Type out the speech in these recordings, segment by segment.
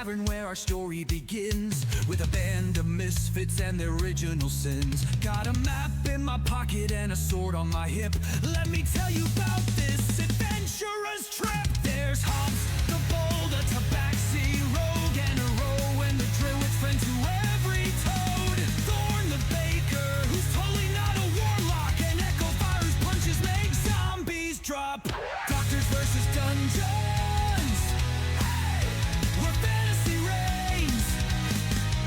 tavern where our story begins, with a band of misfits and their original sins. Got a map in my pocket and a sword on my hip. Let me tell you about this adventurous trip. There's Hobbs, the bold, a tabaxi rogue, and a row, and the druid's friend to every toad. Thorn the baker, who's totally not a warlock, and Echo Fire's punches make zombies drop. Doctors versus Dungeons, where fantasy reigns.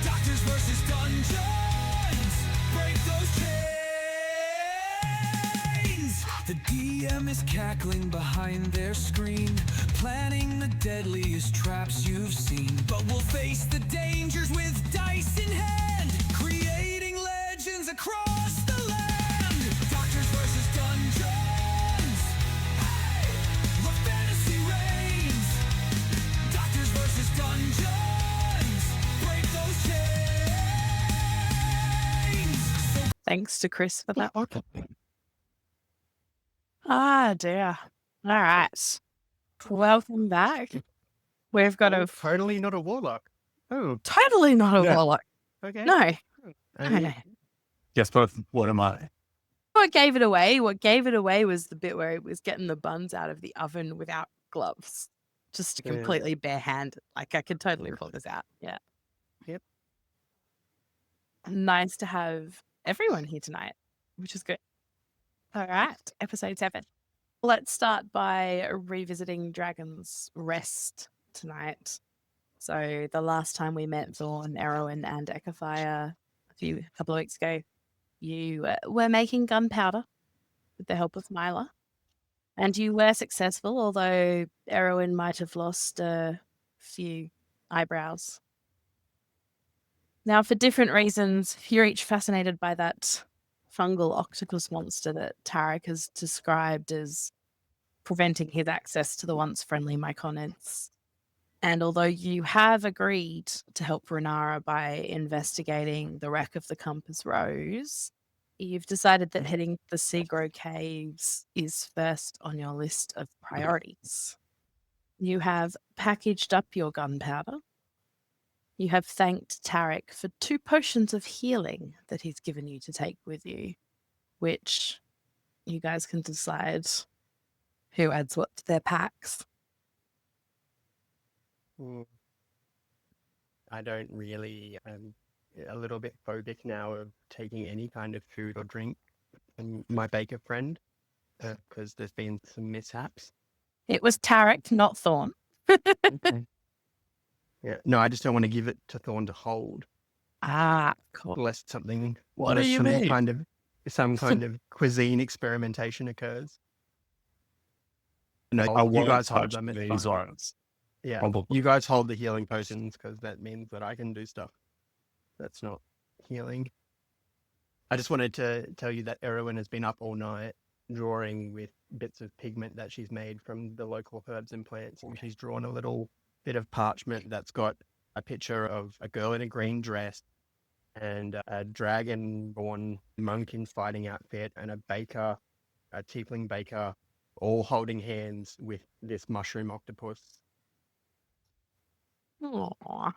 Doctors versus Dungeons, break those chains. The DM is cackling behind their screen, planning the deadliest traps you've seen. But we'll face the dangers with dice in hand, creating legends across the land. Doctors versus Dungeons, where fantasy reigns. Doctors versus Dungeons, break those chains. Thanks to Chris for that. Okay. Ah, dear. All right. Welcome back. We've got a Totally not a warlock. Oh, totally not a Yeah. warlock. okay. No. Um, Guess both. What am I? What gave it away? What gave it away was the bit where it was getting the buns out of the oven without gloves. Just Yeah. completely barehanded. Like, I could totally pull this out. Yeah. Yep. Nice to have everyone here tonight, which is good. All right. Episode 7. Let's start by revisiting Dragon's Rest tonight. So the last time we met Thorn, Erowyn, and Echofire a couple of weeks ago, you were making gunpowder with the help of Myla. And you were successful, although Erowyn might have lost a few eyebrows. Now, for different reasons, you're each fascinated by that fungal octopus monster that Tarek has described as preventing his access to the once friendly Myconids. And although you have agreed to help Renara by investigating the wreck of the Compass Rose, you've decided that heading to the Seagrow Caves is first on your list of priorities. You have packaged up your gunpowder. You have thanked Tarek for 2 potions of healing that he's given you to take with you, which you guys can decide who adds what to their packs. I don't really. I'm a little bit phobic now of taking any kind of food or drink from my baker friend because there's been some mishaps. It was Tarek, not Thorn. Okay. Yeah. No, I just don't want to give it to Thorn to hold, Ah, cool. lest something. What do lest you some mean? some kind of cuisine experimentation occurs. No, I you won't guys hold touch them. It's these fine. irons. Yeah, Probably. you guys hold the healing potions because that means that I can do stuff that's not healing. I just wanted to tell you that Erowyn has been up all night drawing with bits of pigment that she's made from the local herbs and plants. And she's drawn a little bit of parchment that's got a picture of a girl in a green dress and a dragon-born monk in fighting outfit and a baker, a tiefling baker, all holding hands with this mushroom octopus. Aww.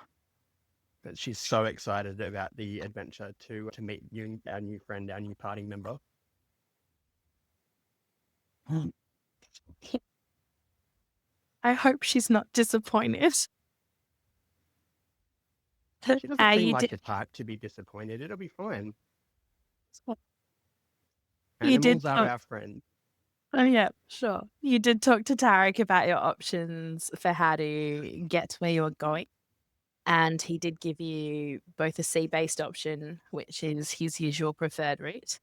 But she's so excited about the adventure to meet you, our new friend, our new party member. I hope she's not disappointed. She doesn't Ah, seem you like did- the type to be disappointed. It'll be fine. You did Animals are talk- our friend. Oh, yeah, sure. You did talk to Tarek about your options for how to get to where you're going. And he did give you both a sea-based option, which is his usual preferred route,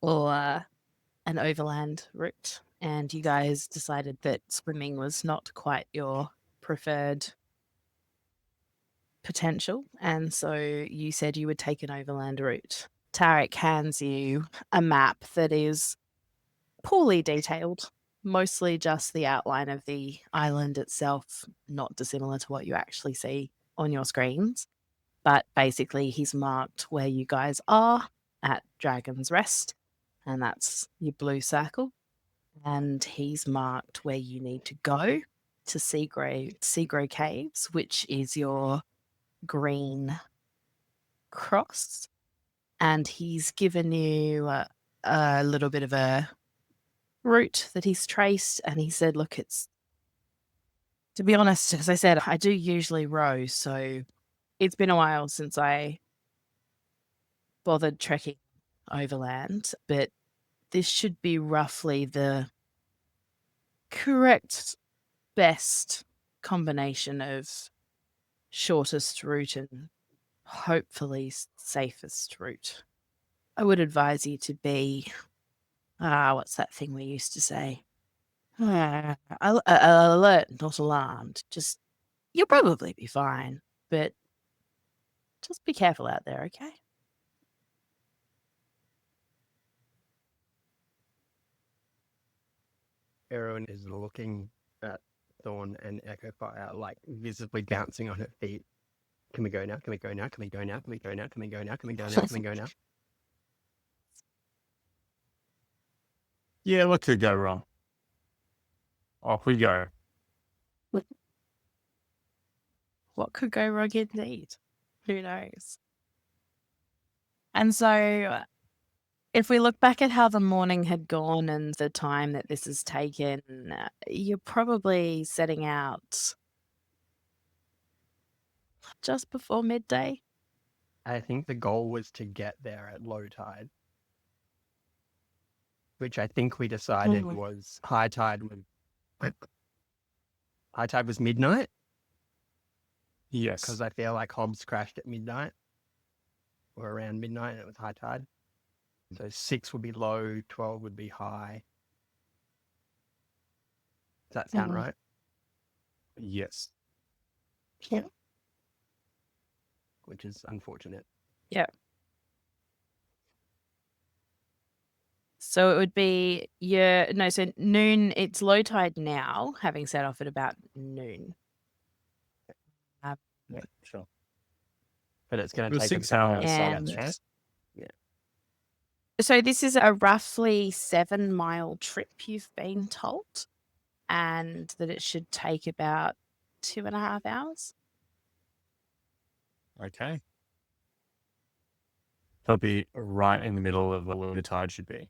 or an overland route. And you guys decided that swimming was not quite your preferred potential. And so you said you would take an overland route. Tarek hands you a map that is poorly detailed, mostly just the outline of the island itself, not dissimilar to what you actually see on your screens. But basically, he's marked where you guys are at Dragon's Rest, and that's your blue circle. And he's marked where you need to go, to Seagrow Caves, which is your green cross. And he's given you a little bit of a route that he's traced. And he said, look, it's, to be honest, as I said, I do usually row. So it's been a while since I bothered trekking overland. But this should be roughly the correct best combination of shortest route and hopefully safest route. I would advise you to be, what's that thing we used to say? Alert, not alarmed. Just, you'll probably be fine, but just be careful out there, okay? Erwin is looking at Thorn and Echo Fire, like visibly bouncing on her feet. Can we go now? Can we go now? Can we go now? Can we go now? Can we go now? Can we go now? Can we go now? Yeah, what could go wrong? Off we go. What could go wrong indeed? Who knows? And so if we look back at how the morning had gone and the time that this has taken, you're probably setting out just before midday. I think the goal was to get there at low tide, which I think we decided was high tide was midnight, Yes. because I feel like Hobbs crashed at midnight or around midnight and it was high tide. So 6 would be low, 12 would be high. Does that sound right? Yes. Which is unfortunate. So it would be so noon, it's low tide now, having set off at about noon. Yeah, sure. But it's going It to was take 6 a couple hours. hours to And- get there. So this is a roughly 7-mile trip, you've been told, and that it should take about 2.5 hours. Okay. That'll be right in the middle of where the tide should be.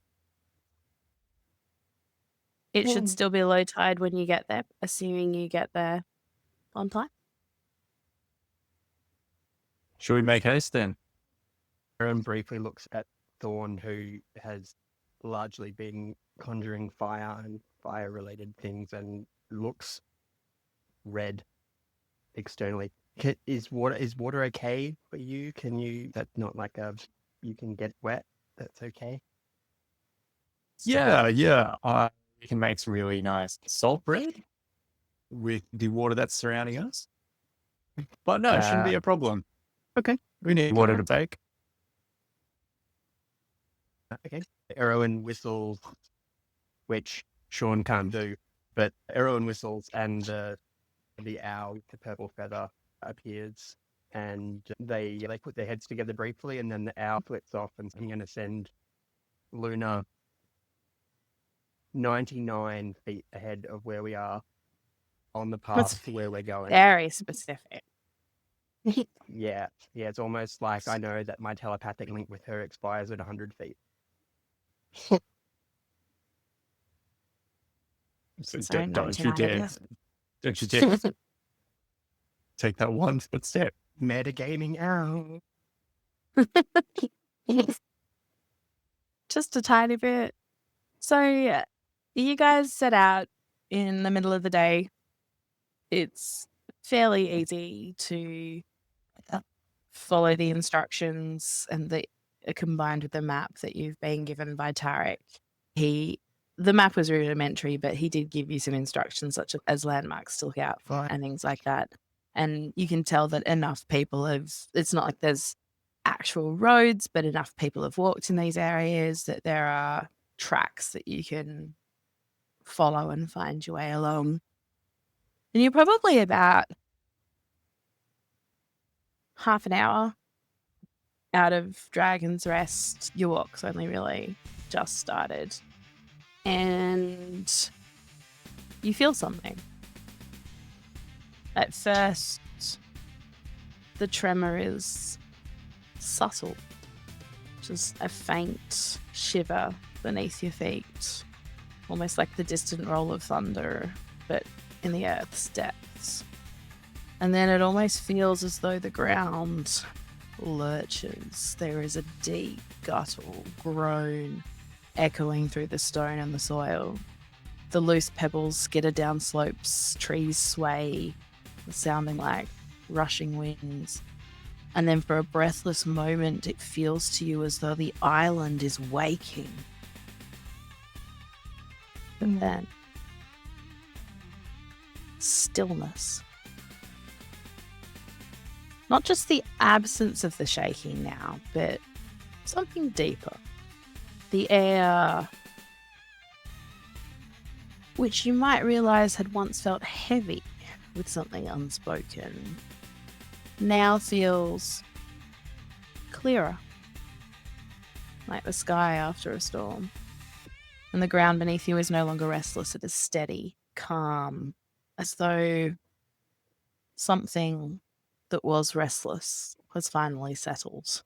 It should still be low tide when you get there, assuming you get there on time. Should we make haste then? Aaron briefly looks at Thorn, who has largely been conjuring fire and fire-related things and looks red externally. Is water okay for you? Can you? That's not like you can get wet. That's okay. Yeah. We can make some really nice salt bread with the water that's surrounding us. But no, it shouldn't be a problem. Okay. We need water to bake. Okay. Erwin whistles, which Sean can't do, but Erwin whistles and the owl with the purple feather appears, and they put their heads together briefly, and then the owl flips off, and I'm going to send Luna 99 feet ahead of where we are on the path to where we're going. Very specific. Yeah, it's almost like I know that my telepathic link with her expires at 100 feet. So Sorry, don't you 99 dare. ideas. Don't you dare take that one step. Metagaming owl. Just a tiny bit. So you guys set out in the middle of the day. It's fairly easy to follow the instructions and combined with the map that you've been given by Tarek. The map was rudimentary, but he did give you some instructions such as landmarks to look out for and things like that. And you can tell that enough people it's not like there's actual roads, but enough people have walked in these areas that there are tracks that you can follow and find your way along. And you're probably about half an hour out of Dragon's Rest. Your walk's only really just started. And you feel something. At first, the tremor is subtle, just a faint shiver beneath your feet, almost like the distant roll of thunder, but in the earth's depths. And then it almost feels as though the ground lurches. There is a deep guttural groan echoing through the stone and the soil. The loose pebbles skitter down slopes, trees sway, sounding like rushing winds. And then for a breathless moment, it feels to you as though the island is waking. And then stillness. Not just the absence of the shaking now, but something deeper. The air, which you might realize had once felt heavy with something unspoken, now feels clearer, like the sky after a storm. And the ground beneath you is no longer restless, it is steady, calm, as though something that was restless has finally settled.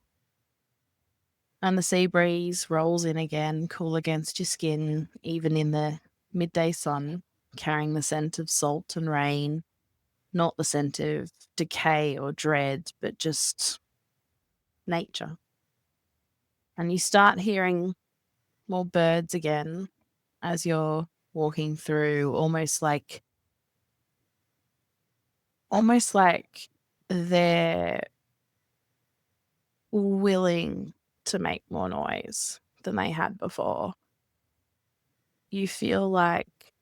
And the sea breeze rolls in again, cool against your skin, even in the midday sun, carrying the scent of salt and rain, not the scent of decay or dread, but just nature. And you start hearing more birds again as you're walking through, almost like they're willing to make more noise than they had before. You feel like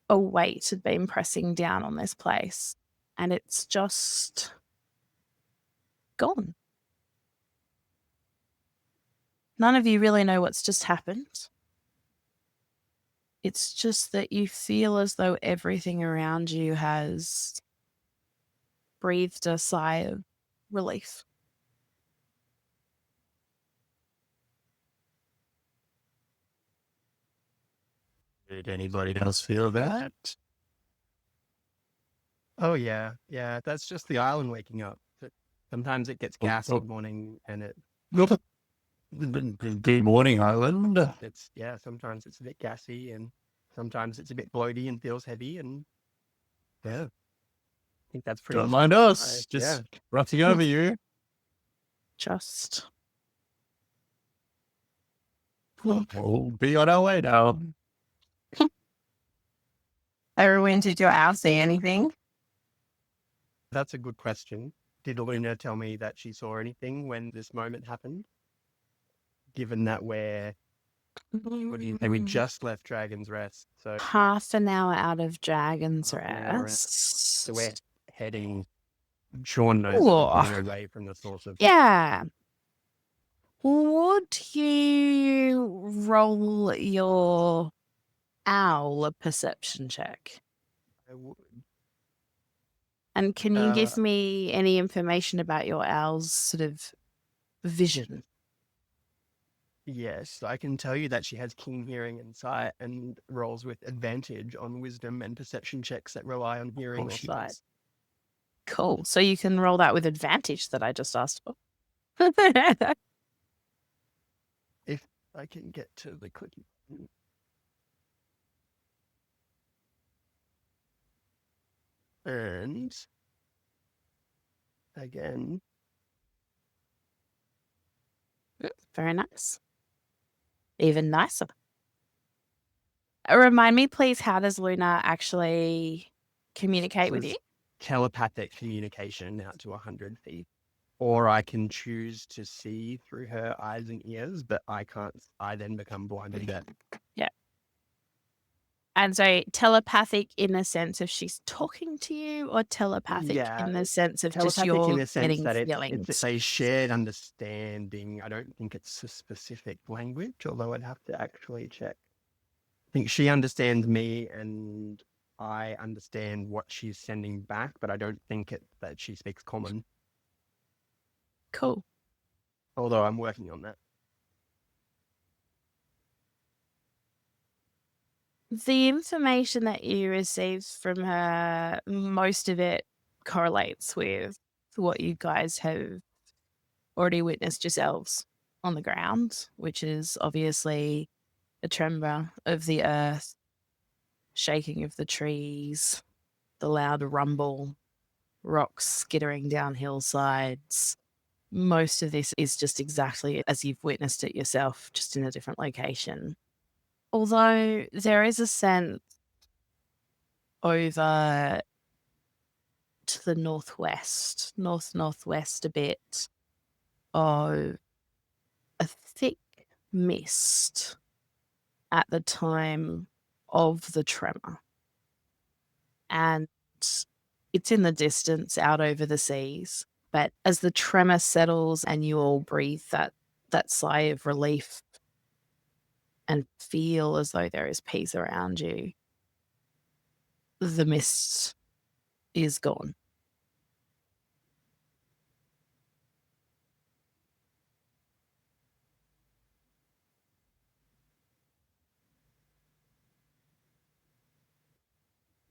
a weight had been pressing down on this place, and it's just gone. None of you really know what's just happened. It's just that you feel as though everything around you has breathed a sigh of relief. Did anybody else feel that? Oh yeah, yeah. That's just the island waking up. Sometimes it gets gassy oh. morning, and Good morning, Island. it's sometimes it's a bit gassy, and sometimes it's a bit bloaty and feels heavy, and yeah, I think that's pretty. Don't mind us. Yeah. Just roughing over you. Just We'll be on our way now. Erwin, did your owl say anything? That's a good question. Did Luna tell me that she saw anything when this moment happened? Given that we just left Dragon's Rest, so half an hour out of Dragon's Half an hour out. Rest. so we're heading. Sean knows Ooh. we're heading away from the source of. Yeah. Would you roll your owl a perception check? And can you give me any information about your owl's sort of vision? Yes, I can tell you that she has keen hearing and sight, and rolls with advantage on wisdom and perception checks that rely on hearing or sight. Cool. So you can roll that with advantage that I just asked for. If I can get to the clicky button. And again, Very nice. Even nicer. Remind me, please, how does Luna actually communicate with you? telepathic communication out to 100 feet. Or I can choose to see through her eyes and ears, but I can't. I then become blinded deaf. And so telepathic in the sense of she's talking to you, or telepathic in the sense of just Telepathic you're in the sense getting that feelings? it's a shared understanding. I don't think it's a specific language, although I'd have to actually check. I think she understands me and I understand what she's sending back, but I don't think that she speaks common, Cool. although I'm working on that. The information that you received from her, most of it correlates with what you guys have already witnessed yourselves on the ground, which is obviously a tremor of the earth, shaking of the trees, the loud rumble, rocks skittering down hillsides. Most of this is just exactly as you've witnessed it yourself, just in a different location. Although there is a sense over to the northwest a bit of a thick mist at the time of the tremor. And it's in the distance out over the seas. But as the tremor settles and you all breathe that sigh of relief and feel as though there is peace around you, the mist is gone.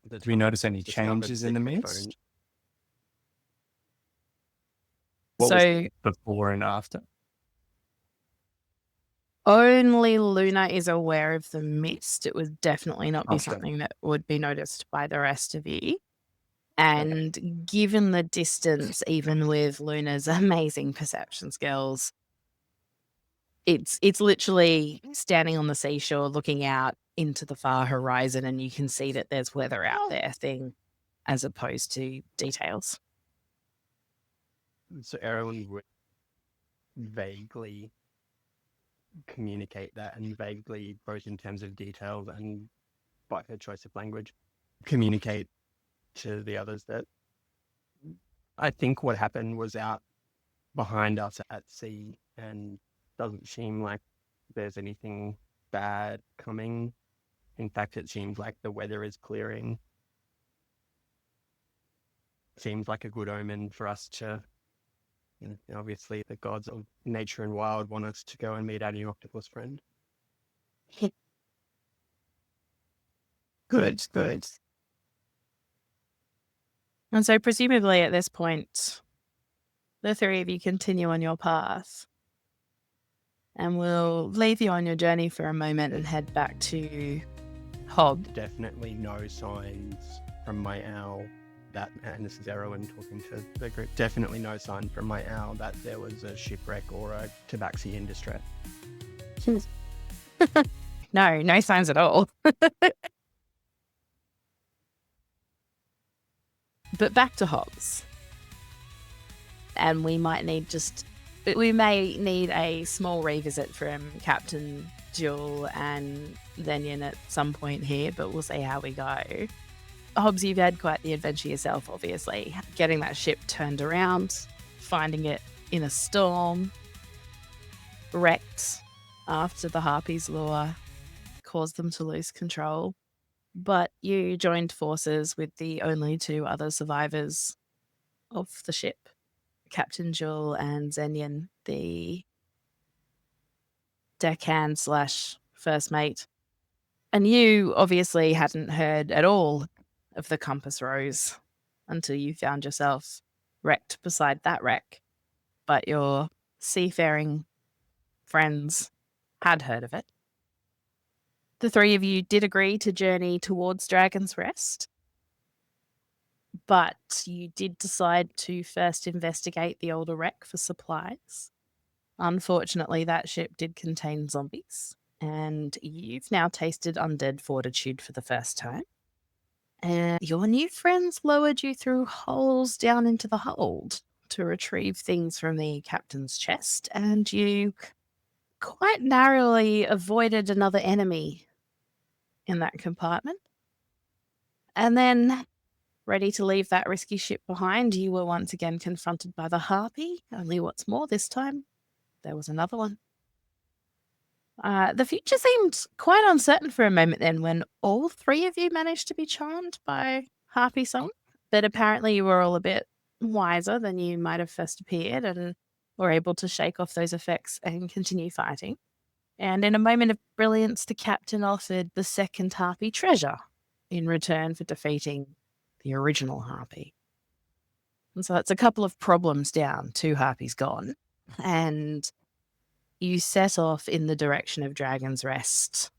The Do we notice any discovered changes in the secret mist? phone. What was So before and after? only Luna is aware of the mist. It would definitely not be Okay. something that would be noticed by the rest of you. And given the distance, even with Luna's amazing perception skills, it's literally standing on the seashore looking out into the far horizon, and you can see that there's weather out there thing as opposed to details. So Erwin would vaguely communicate that, and vaguely, both in terms of details and by her choice of language, communicate to the others that I think what happened was out behind us at sea, and doesn't seem like there's anything bad coming. In fact, it seems like the weather is clearing. Seems like a good omen for us to, obviously the gods of nature and wild want us to go and meet our new octopus friend. Good, good. And so presumably at this point, the three of you continue on your path. And we'll leave you on your journey for a moment and head back to Hob. Definitely no signs from my owl that, and this is Erwin talking to the group, definitely no sign from my owl that there was a shipwreck or a tabaxi in distress. No signs at all. But back to Hobbs. And we may need a small revisit from Captain Jewel and Zenyan at some point here, but we'll see how we go. Hobbs, you've had quite the adventure yourself, obviously. Getting that ship turned around, finding it in a storm, wrecked after the Harpies' lure caused them to lose control. But you joined forces with the only two other survivors of the ship, Captain Jewel and Zenyan, the deckhand / first mate. And you obviously hadn't heard at all of the Compass Rose until you found yourself wrecked beside that wreck. But your seafaring friends had heard of it. The three of you did agree to journey towards Dragon's Rest, but you did decide to first investigate the older wreck for supplies. Unfortunately, that ship did contain zombies, and you've now tasted undead fortitude for the first time. And your new friends lowered you through holes down into the hold to retrieve things from the captain's chest, and you quite narrowly avoided another enemy in that compartment. And then, ready to leave that risky ship behind, you were once again confronted by the Harpy. Only what's more, this time, there was another one. The future seemed quite uncertain for a moment then when all three of you managed to be charmed by Harpy song. But apparently you were all a bit wiser than you might have first appeared and were able to shake off those effects and continue fighting. And in a moment of brilliance, the captain offered the second harpy treasure in return for defeating the original harpy. And so that's a couple of problems down, 2 harpies gone. And you set off in the direction of Dragon's Rest,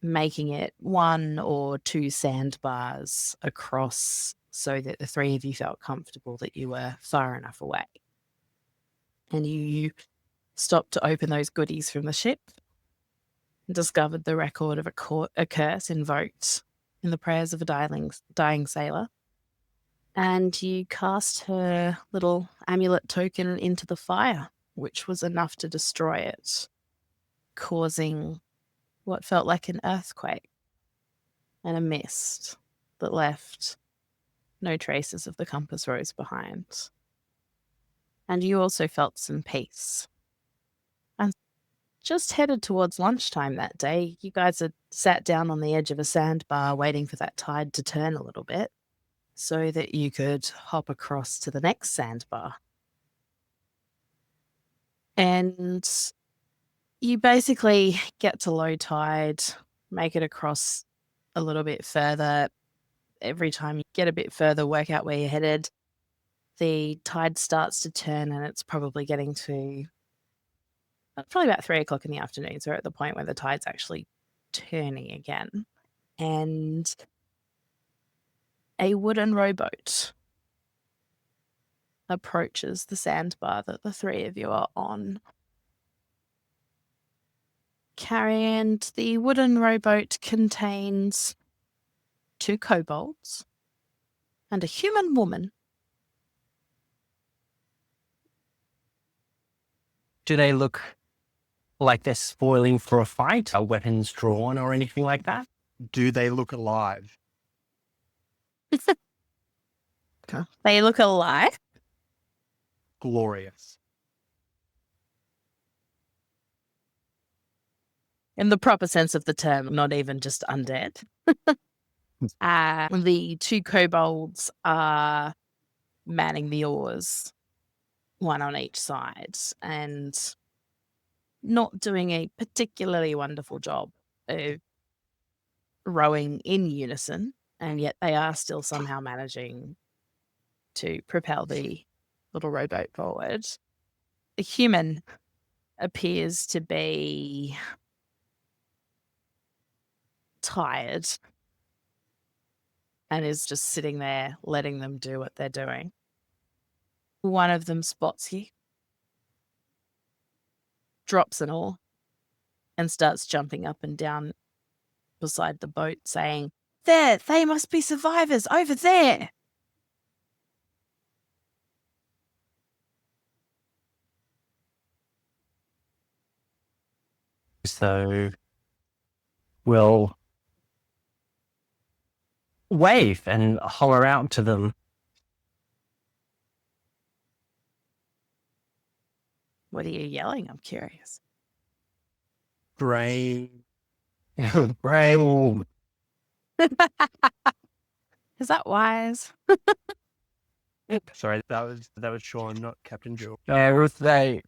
making it 1 or 2 sandbars across so that the 3 of you felt comfortable that you were far enough away. And you stopped to open those goodies from the ship and discovered the record of a curse invoked in the prayers of a dying sailor. And you cast her little amulet token into the fire, which was enough to destroy it, causing what felt like an earthquake and a mist that left no traces of the compass rose behind. And you also felt some peace. And just headed towards lunchtime that day, you guys had sat down on the edge of a sandbar waiting for that tide to turn a little bit so that you could hop across to the next sandbar. And you basically get to low tide, make it across a little bit further. Every time you get a bit further, work out where you're headed, the tide starts to turn, and it's probably getting to probably about 3 o'clock in the afternoon. So we're at the point where the tide's actually turning again. And a wooden rowboat approaches the sandbar that the 3 of you are on. And the wooden rowboat contains 2 kobolds and a human woman. Do they look like they're spoiling for a fight? Are weapons drawn or anything like that? Do they look alive? They look alive. Glorious. In the proper sense of the term, not even just undead. The 2 kobolds are manning the oars, 1 on each side, and not doing a particularly wonderful job of rowing in unison, and yet they are still somehow managing to propel the little rowboat forward. The human appears to be tired and is just sitting there letting them do what they're doing. One of them spots you, drops an oar, and starts jumping up and down beside the boat saying, "There, they must be survivors over there." So we'll wave and holler out to them. What are you yelling? I'm curious. Brain. Brave. Is that wise? Sorry, that was Sean, not Captain Jill. They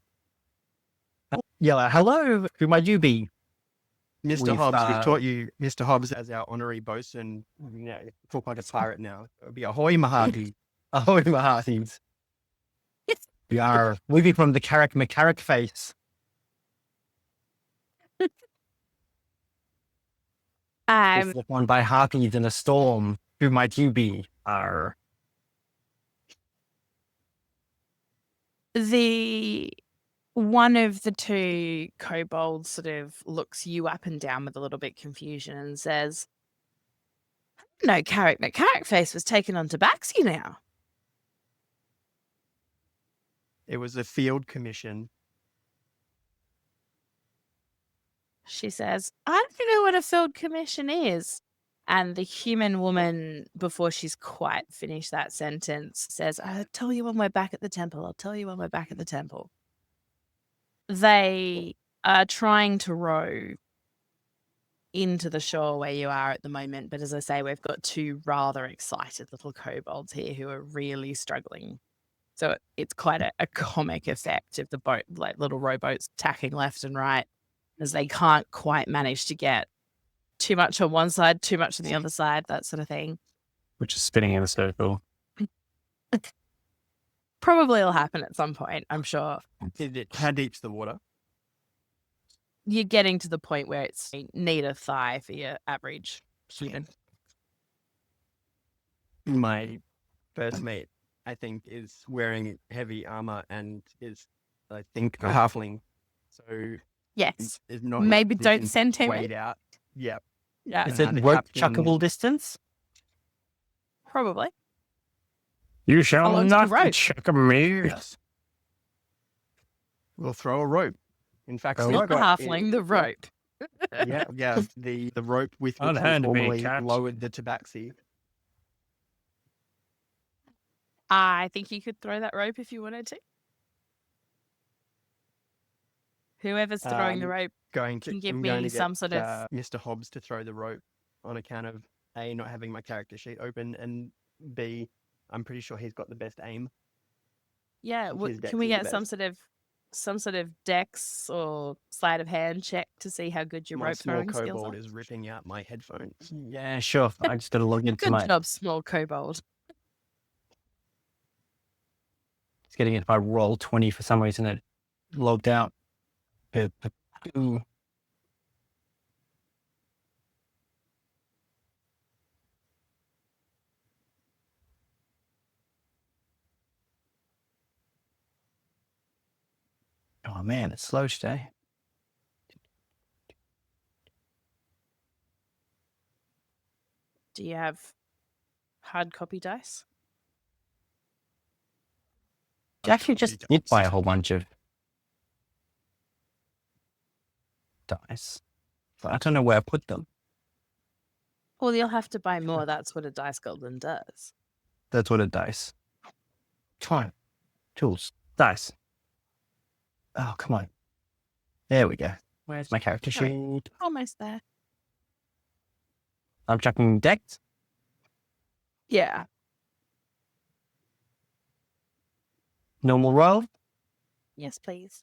yell out, "Hello, who might you be?" Mr. Hobbs, we've taught you Mr. Hobbs as our honorary bosun. You know, talk like a pirate now. It would be ahoy, Mahati. Ahoy, Mahathis. We are moving from the Carrick McCarrick face. It's one by harpies in a storm. Who might you be? The one of the 2 kobolds sort of looks you up and down with a little bit confusion and says, "No, Carrick McCarrick face was taken on Tabaxi now." It was a field commission. She says, "I don't know what a field commission is." And the human woman, before she's quite finished that sentence, says, "I'll tell you when we're back at the temple. I'll tell you when we're back at the temple." They are trying to row into the shore where you are at the moment. But as I say, we've got 2 rather excited little kobolds here who are really struggling. So it's quite a comic effect of the boat, like little rowboats tacking left and right as they can't quite manage to get too much on one side, too much on the other side, that sort of thing. Which is spinning in a circle. Probably will happen at some point, I'm sure. How deep's the water? You're getting to the point where it's knee to thigh for your average human. My first mate, I think, is wearing heavy armor and is, I think, a halfling. So Yes. is not Maybe don't distance send him weighed out. Yeah. Yeah, Is it And rope Captain- chuckable distance? probably. You How shall long's the not rope? check me. Yes. We'll throw a rope. In fact, Oh, we've Not the got- halfling, the rope. Yeah, the rope with which we Unhand me, formerly cat. lowered the tabaxi. I think you could throw that rope if you wanted to. Whoever's throwing the rope, Going to Can give I'm me going to some get, sort of- Mr. Hobbs to throw the rope on account of A, not having my character sheet open, and B, I'm pretty sure he's got the best aim. yeah. His dex Can we is the get some best. sort of dex or sleight of hand check to see how good your My rope small throwing skills kobold are? is ripping out my headphones. Yeah, sure. I just got to log into Good my. job, small kobold. It's getting it if I roll 20 for some reason it logged out. Ooh. Oh man, it's slow today. Do you have hard copy dice? You actually just did buy a whole bunch of dice. But I don't know where I put them. Well, you'll have to buy more. That's what a dice goblin does. That's what a dice. Come on. Tools. Dice. Oh, come on. There we go. Where's my character All right. sheet? Almost there. I'm chucking dex. Yeah. Normal roll. Yes, please.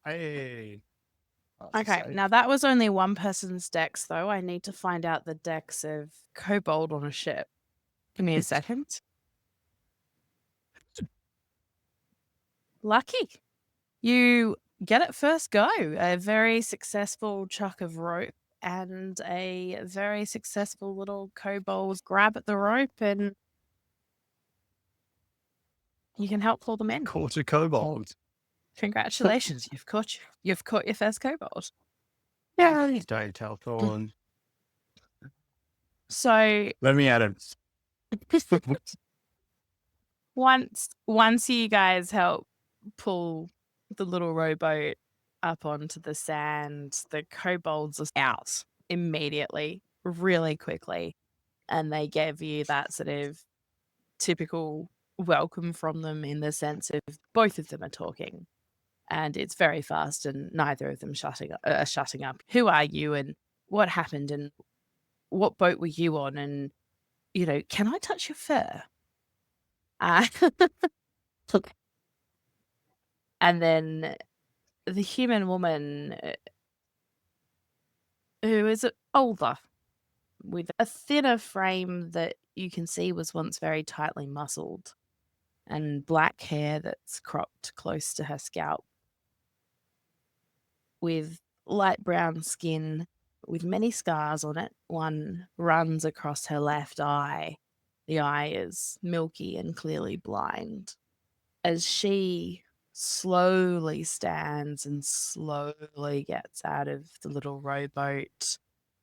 Hey. Okay, now that was only one person's dex, though. I need to find out the dex of Cobalt on a ship. Give me a second. Lucky. You get it first go. A very successful chuck of rope and a very successful little kobold grab at the rope, and you can help pull them in. Caught a cobalt. Congratulations, you've caught your first kobold. Yeah. Don't tell Thorn. So Let me at him. once you guys help pull the little rowboat up onto the sand, the kobolds are out immediately, really quickly, and they give you that sort of typical welcome from them in the sense of both of them are talking, and it's very fast, and neither of them shutting up. Who are you, and what happened, and what boat were you on, and can I touch your fur? And then the human woman, who is older, with a thinner frame that you can see was once very tightly muscled, and black hair that's cropped close to her scalp, with light brown skin with many scars on it. One runs across her left eye. The eye is milky and clearly blind. As she slowly stands and slowly gets out of the little rowboat,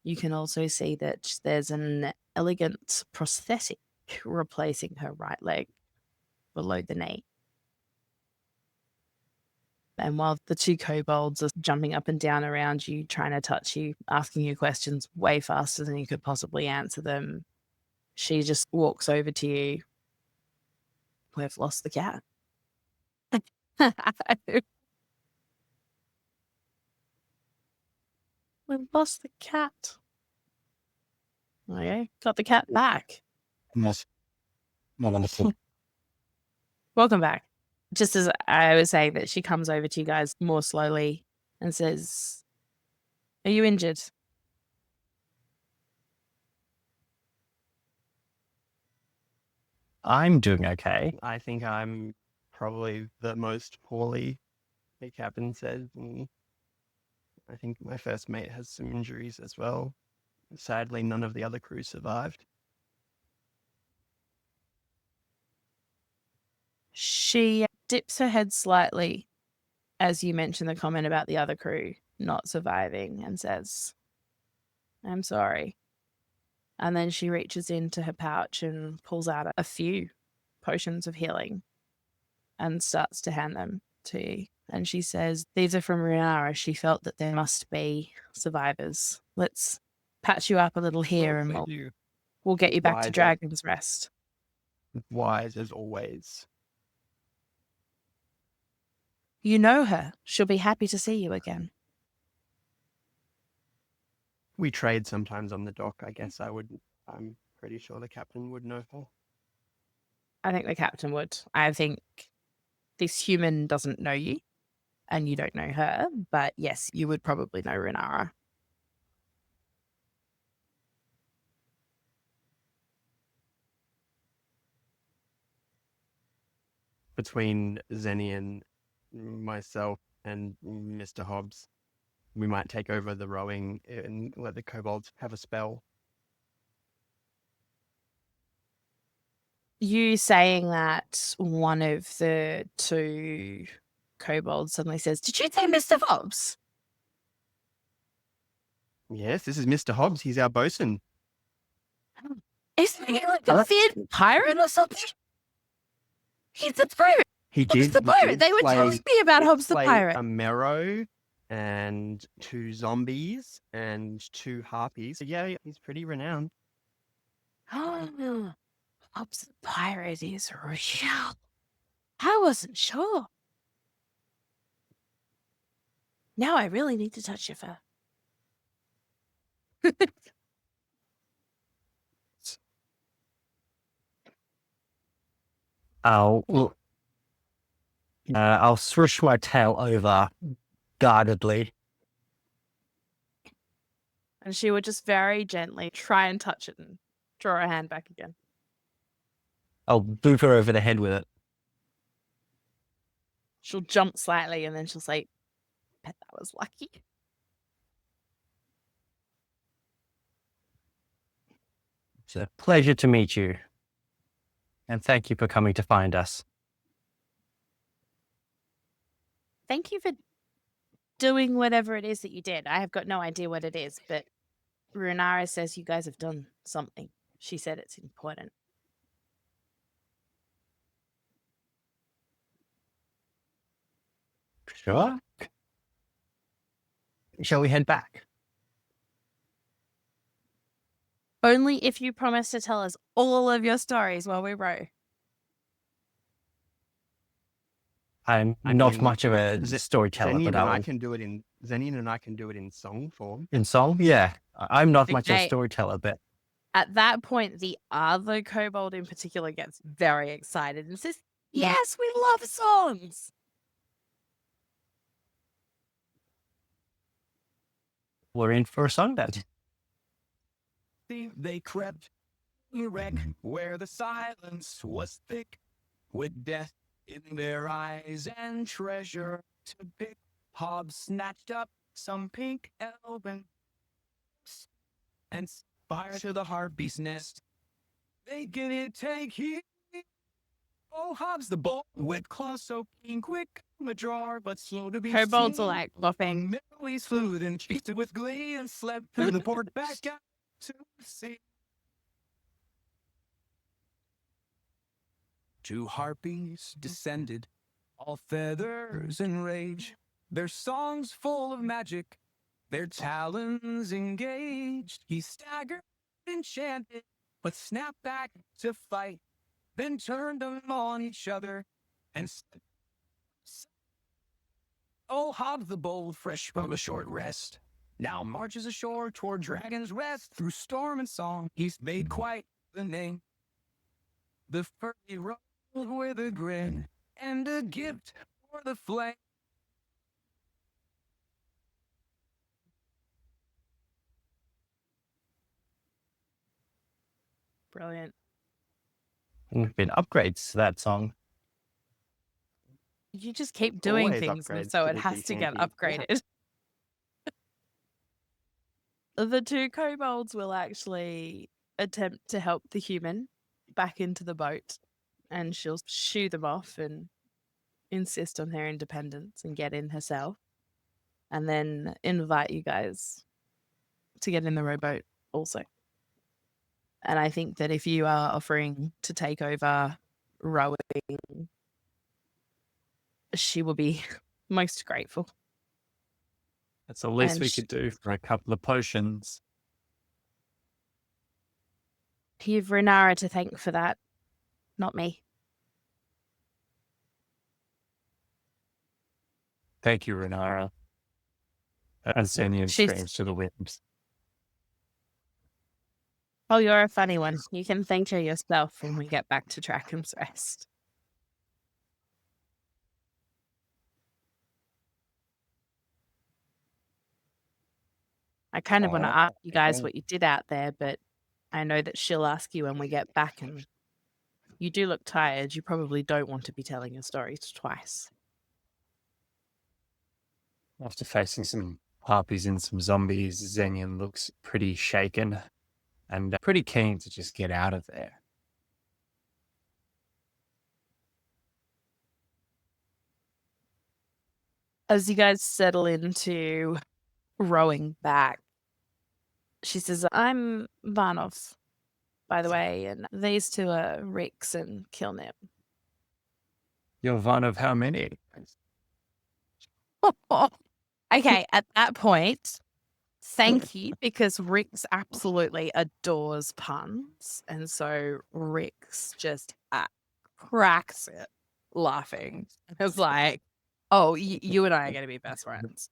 you can also see that there's an elegant prosthetic replacing her right leg below the knee. And while the two kobolds are jumping up and down around you, trying to touch you, asking you questions way faster than you could possibly answer them, she just walks over to you. We've lost the cat. We've lost the cat. Okay, got the cat back. Yes. Wonderful. Welcome back. Just as I was saying that she comes over to you guys more slowly and says, "Are you injured?" I'm doing okay. I think I'm probably the most poorly, the captain said. And I think my first mate has some injuries as well. Sadly, none of the other crew survived. She dips her head slightly as you mention the comment about the other crew not surviving and says, "I'm sorry." And then she reaches into her pouch and pulls out a few potions of healing and starts to hand them to you. And she says, "These are from Rihanna. She felt that there must be survivors. Let's patch you up a little here and Thank you. we'll get you back to Wise. Dragon's Rest." Wise as always. "You know her. She'll be happy to see you again." We trade sometimes on the dock. I guess I'm pretty sure the captain would know her. I think the captain would. I think this human doesn't know you and you don't know her, but yes, you would probably know Renara. Between Zenian, myself, and Mr. Hobbs, we might take over the rowing and let the kobolds have a spell. You saying that, one of the two kobolds suddenly says, "Did you say Mr. Hobbs?" Yes, this is Mr. Hobbs. He's our bosun. Isn't he like a feared pirate or something? He's a pirate. He Hobbs did. the pirate. They were play- telling me about Hobbs the Play pirate. A Merrow and 2 zombies and 2 harpies. So yeah, he's pretty renowned. Oh, Hobbs the pirate is real. I wasn't sure. Now I really need to touch your fur. I'll swoosh my tail over guardedly. And she would just very gently try and touch it and draw her hand back again. I'll boop her over the head with it. She'll jump slightly and then she'll say, "Bet that was lucky." It's a pleasure to meet you. And thank you for coming to find us. Thank you for doing whatever it is that you did. I have got no idea what it is, but Runara says you guys have done something. She said it's important. Sure. Shall we head back? Only if you promise to tell us all of your stories while we row. I'm I not mean, much of a storyteller, Zenian but and I I'll... can do it in song form. In song? Yeah. I'm not much of a Okay. storyteller, but At that point, the other kobold in particular gets very excited and says, "Yes, we love songs." we're in for a song then. They crept in a wreck where the silence was thick, with death in their eyes and treasure to pick. Hobbs snatched up some pink elven and fire to the harpy's nest. They didn't take heed. Oh, Hobbs the bold with claws so keen, quick from a drawer, but slow to be Kobolds are seen. like laughing. Millie's flew, then feasted with glee and slept through the port back out to sea. 2 harpies descended, all feathers and rage, their songs full of magic, their talons engaged. He staggered, enchanted, but snapped back to fight, then turned them on each other and said, "Oh, Hobbs the bold, fresh from a short rest, now marches ashore toward Dragon's Rest. Through storm and song, he's made quite the name. The furry rolled with a grin and a gift for the flame. Brilliant. There's been upgrades to that song. You just keep doing Always things, and upgrades so to it the has to get D&D. upgraded. The two kobolds will actually attempt to help the human back into the boat, and she'll shoo them off and insist on her independence and get in herself, and then invite you guys to get in the rowboat also. And I think that if you are offering to take over rowing, she will be most grateful. That's the least And we could do for a couple of potions. You've Renara to thank for that, not me. Thank you, Renara. As Zenian She's- screams to the winds. Oh, you're a funny one. You can thank her yourself when we get back to Dragon's Rest. I kind of want to ask you guys what you did out there, but I know that she'll ask you when we get back, and you do look tired. You probably don't want to be telling your stories twice. After facing some harpies and some zombies, Zenian looks pretty shaken and pretty keen to just get out of there. As you guys settle into rowing back, she says, I'm Vanov, by the way, and these two are Rix and Kilnip. You're one of how many? Okay, at that point, thank you, because Rix absolutely adores puns. And so Rix just cracks it laughing. It's like, oh, you and I are going to be best friends.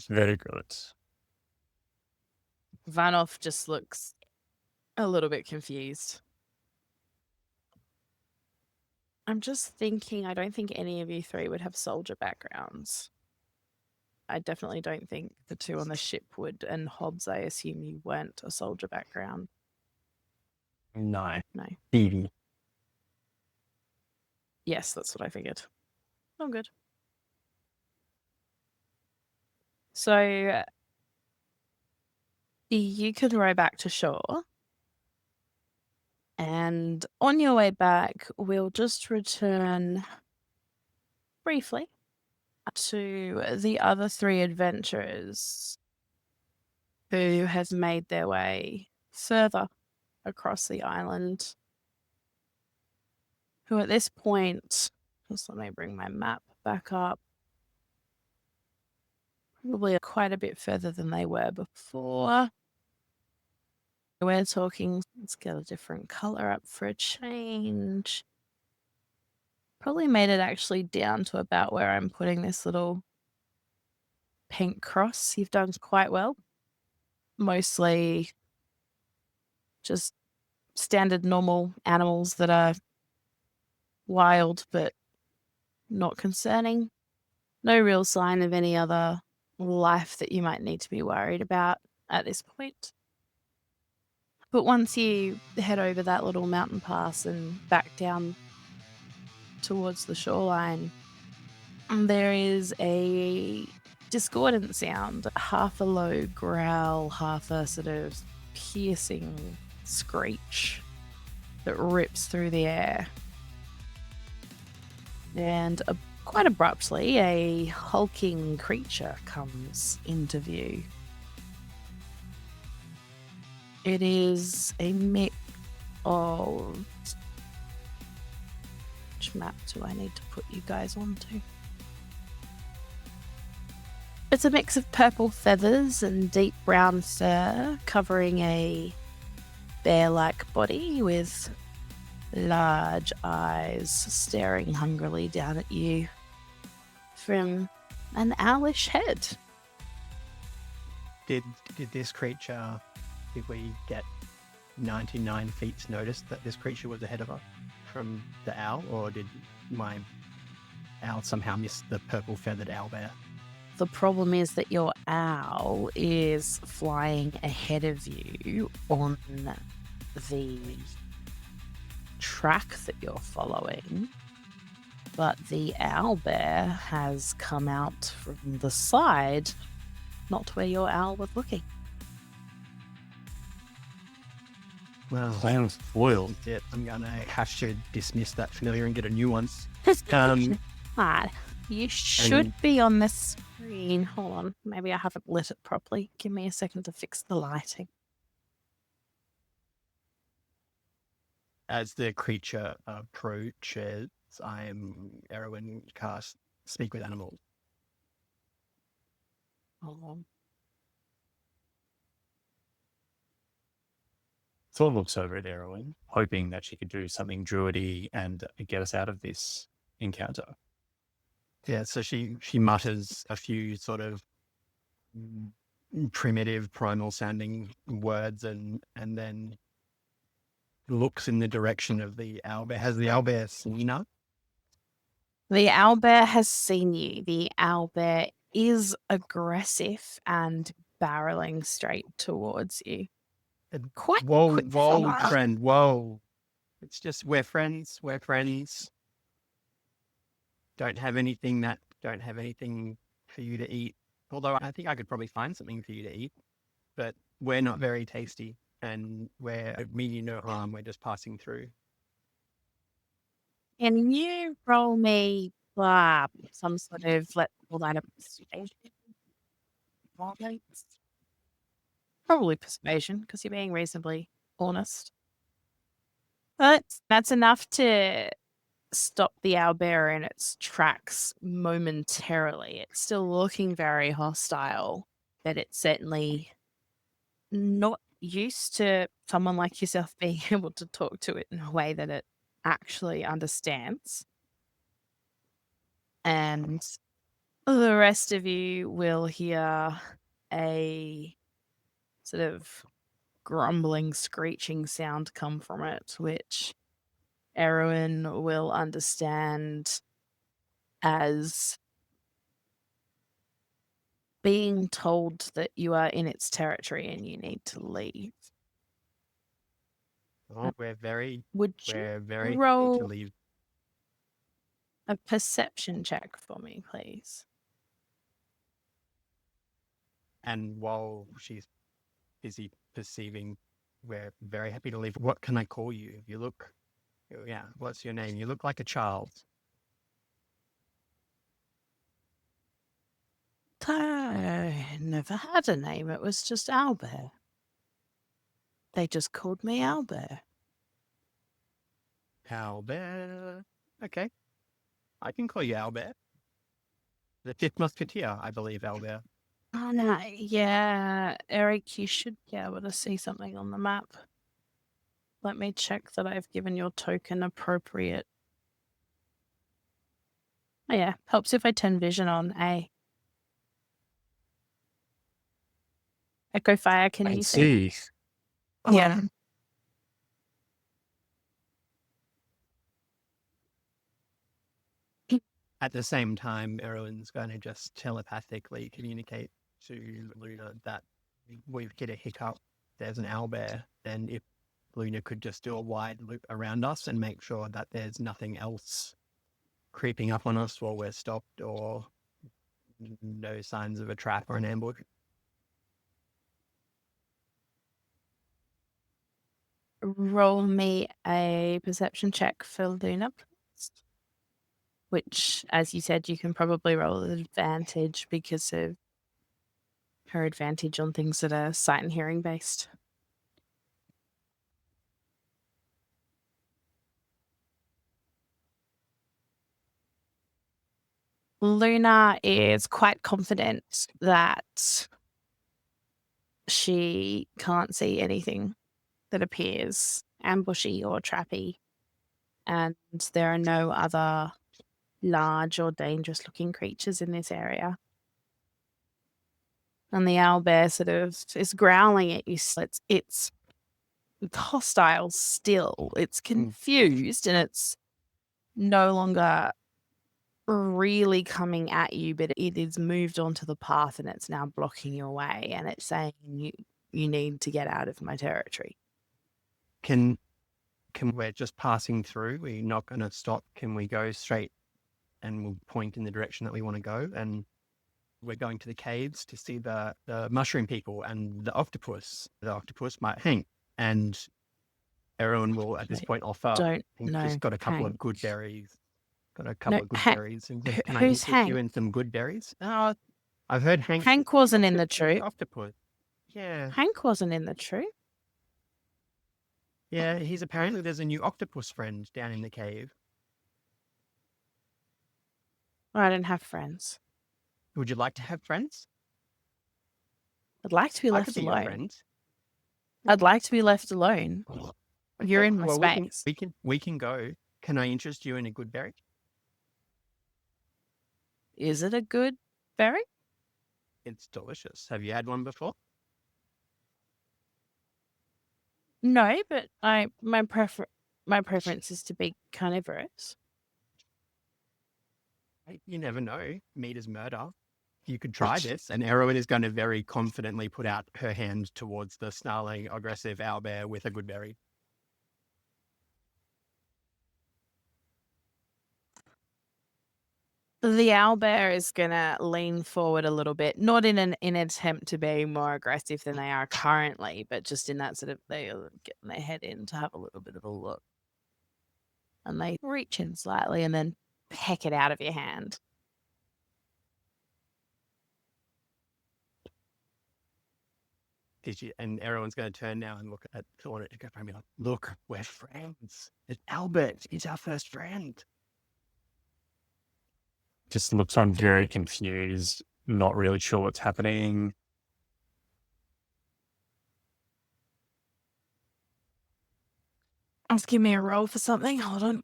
Very good. Vanov just looks a little bit confused. I'm just thinking, I don't think any of you three would have soldier backgrounds. I definitely don't think the two on the ship would. And Hobbs, I assume you weren't a soldier background. No. No. Stevie. Yes, that's what I figured. Oh, good. So you can row back to shore. And on your way back, we'll just return briefly to the other three adventurers who have made their way further across the island. Who at this point, just let me bring my map back up, probably quite a bit further than they were before. We're talking, let's get a different color up for a change. Probably made it actually down to about where I'm putting this little pink cross. You've done quite well. Mostly just standard normal animals that are wild but not concerning. No real sign of any other life that you might need to be worried about at this point. But once you head over that little mountain pass and back down towards the shoreline, there is a discordant sound, half a low growl, half a sort of piercing screech that rips through the air. And quite abruptly, a hulking creature comes into view. It is a mix of... Which map do I need to put you guys onto? It's a mix of purple feathers and deep brown fur, covering a bear-like body with large eyes staring hungrily down at you from an owlish head. Did this creature, did we get 99 feet's notice that this creature was ahead of her from the owl, or did my owl somehow miss the purple feathered owlbear? The problem is that your owl is flying ahead of you on the track that you're following, but the owlbear has come out from the side, not where your owl was looking. Well, Plan was foiled. that's it. I'm gonna have to dismiss that familiar and get a new one. Ah, you should be on the screen. Hold on, maybe I haven't lit it properly. Give me a second to fix the lighting. As the creature approaches, Erwin cast Speak with Animals. Hold on. Thor looks over at Erwin, hoping that she could do something druidy and get us out of this encounter. Yeah, so she mutters a few sort of primitive, primal sounding words and then looks in the direction of the owlbear. Has the owlbear seen her? The owlbear has seen you. The owlbear is aggressive and barreling straight towards you. Quite Whoa, quick whoa, fire. friend, whoa. It's just, we're friends. Don't have anything for you to eat. Although I think I could probably find something for you to eat. But we're not very tasty and we're mean you no harm. We're just passing through. Can you roll me some sort of, let's call that a persuasion? Probably persuasion, because you're being reasonably honest. But that's enough to stop the owlbear in its tracks momentarily. It's still looking very hostile, but it's certainly not used to someone like yourself being able to talk to it in a way that it actually understands. And the rest of you will hear a sort of grumbling, screeching sound come from it, which Erwin will understand as being told that you are in its territory and you need to leave. Oh, we're very Would happy to roll leave. a perception check for me, please? And while she's busy perceiving, we're very happy to leave. What can I call you? You look, yeah, what's your name? You look like a child. I never had a name. It was just Owlbear. They just called me Owlbear. Owlbear. Okay. I can call you Owlbear. The fifth musketeer, I believe, Owlbear. Oh, no. Yeah, Eric, you should be able to see something on the map. Let me check that I've given your token appropriate. Oh, yeah. Helps if I turn vision on. Echo Fire, can I you see? see. Yeah. At the same time, Erwin's going to just telepathically communicate to Luna that we've hit a hiccup. There's an owlbear. And if Luna could just do a wide loop around us and make sure that there's nothing else creeping up on us while we're stopped or no signs of a trap or an ambush. Roll me a perception check for Luna, please. Which, as you said, you can probably roll an advantage because of her advantage on things that are sight and hearing based. Luna is quite confident that she can't see anything that appears ambushy or trappy, and there are no other large or dangerous looking creatures in this area. And the owlbear sort of is growling at you. So it's hostile still. It's confused and it's no longer really coming at you, but it is moved onto the path and it's now blocking your way, and it's saying you need to get out of my territory. Can we're just passing through? We're not going to stop. Can we go straight and we'll point in the direction that we want to go? And we're going to the caves to see the mushroom people and the octopus. The octopus might hang, and everyone will at this point offer. Don't He's know. just got a couple Hank. of good berries. Got a couple of good Hank- berries. And who- can I who's interest you Hank? in some good berries? Oh, I've heard Hank. Hank wasn't in the He's troop. octopus. Yeah. Hank wasn't in the troop. Yeah, he's apparently there's a new octopus friend down in the cave. I don't have friends. Would you like to have friends? I'd like to be I left could be your alone. friend. I'd like to be left alone. You're in my Well, space. we can go. Can I interest you in a good berry? Is it a good berry? It's delicious. Have you had one before? No, but my preference is to be carnivorous. You never know. Meat is murder. You could try this. And Erwin is going to very confidently put out her hand towards the snarling, aggressive owlbear with a good berry. The owlbear is gonna lean forward a little bit, not in an attempt to be more aggressive than they are currently, but just in that sort of they are getting their head in to have a little bit of a look. And they reach in slightly and then peck it out of your hand. And everyone's going to turn now and look at Thorn and be like, look, we're friends. It's Albert. He's our first friend. Just looks on very confused, not really sure what's happening. Just give me a roll for something. Hold on.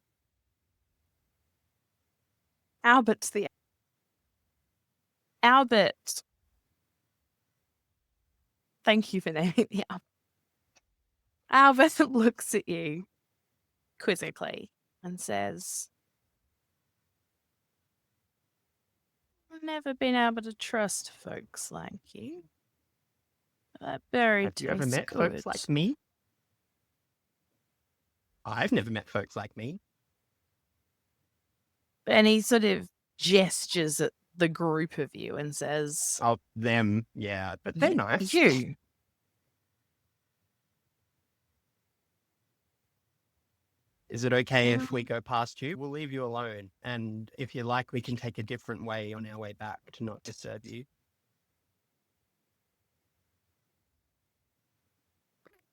Albert. Thank you for naming the Albert. Albert looks at you quizzically and says, I've never been able to trust folks like you. That berry Have you ever tastes met good. folks like me? I've never met folks like me. And he sort of gestures at the group of you and says, Oh, them, yeah, but they're nice. You. Is it okay if we go past you? We'll leave you alone. And if you like, we can take a different way on our way back to not disturb you.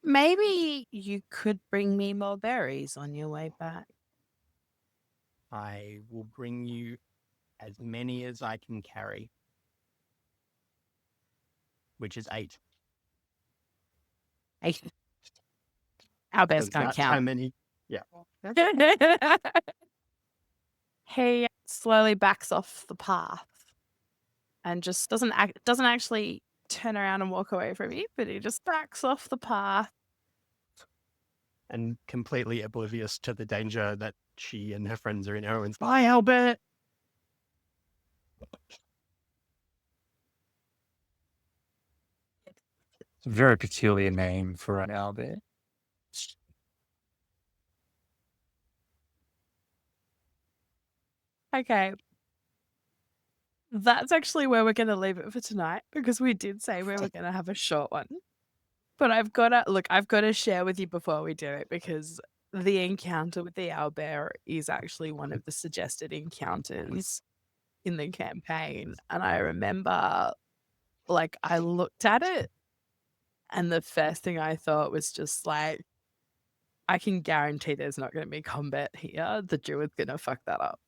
Maybe you could bring me more berries on your way back. I will bring you as many as I can carry, which is 8. Our bears Because can't that's how count. many. Yeah. He slowly backs off the path and just doesn't actually turn around and walk away from you, but he just backs off the path. And completely oblivious to the danger that she and her friends are in. Erwin's, bye, Albert. It's a very peculiar name for an owlbear. Okay. That's actually where we're going to leave it for tonight, because we did say we were going to have a short one. But I've got to share with you before we do it, because the encounter with the owlbear is actually one of the suggested encounters in the campaign. And I remember, I looked at it and the first thing I thought was just like, I can guarantee there's not going to be combat here. The druid's going to fuck that up.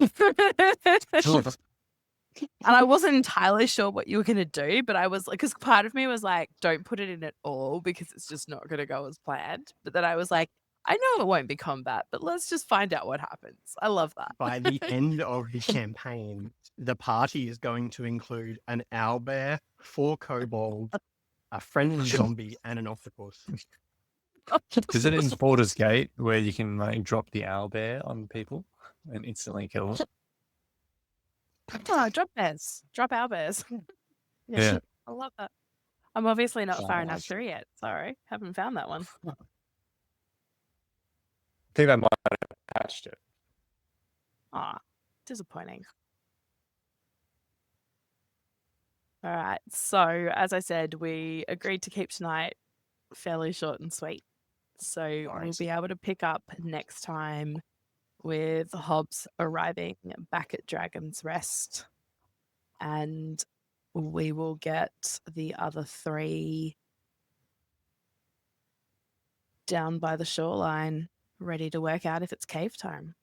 And I wasn't entirely sure what you were going to do, but I was like, because part of me was like, don't put it in at all because it's just not going to go as planned. But then I was like, I know it won't be combat, but let's just find out what happens. I love that. By the end of the campaign, the party is going to include an owlbear, 4 kobolds, a friendly zombie, and an octopus. Is it in Baldur's Gate where you can like drop the owlbear on people and instantly kill them? Oh, drop bears. Drop our bears. Yeah. I love that. I'm obviously not far Oh, enough through yet. Sorry. Haven't found that one. I think they might have patched it. Ah, disappointing. All right. So, as I said, we agreed to keep tonight fairly short and sweet. So, we'll Nice. be able to pick up next time with Hobbs arriving back at Dragon's Rest. And we will get the other 3 down by the shoreline, ready to work out if it's cave time.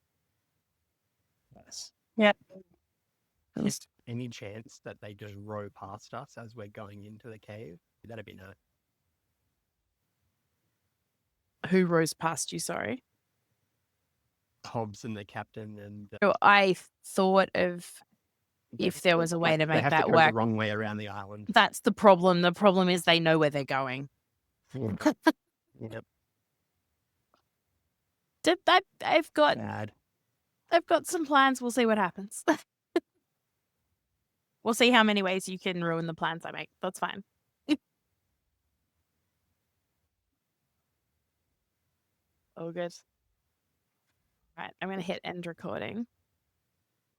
Nice. Is any chance that they just row past us as we're going into the cave? That'd be nice. Who rose past you? Sorry. Hobbs and the captain and So I thought of if there was a way to they make have that to go work. the wrong way around the island. That's the problem. The problem is they know where they're going. Yep, They've got bad. some plans. We'll see what happens. We'll see how many ways you can ruin the plans I make. That's fine. All good. Right, I'm going to hit end recording.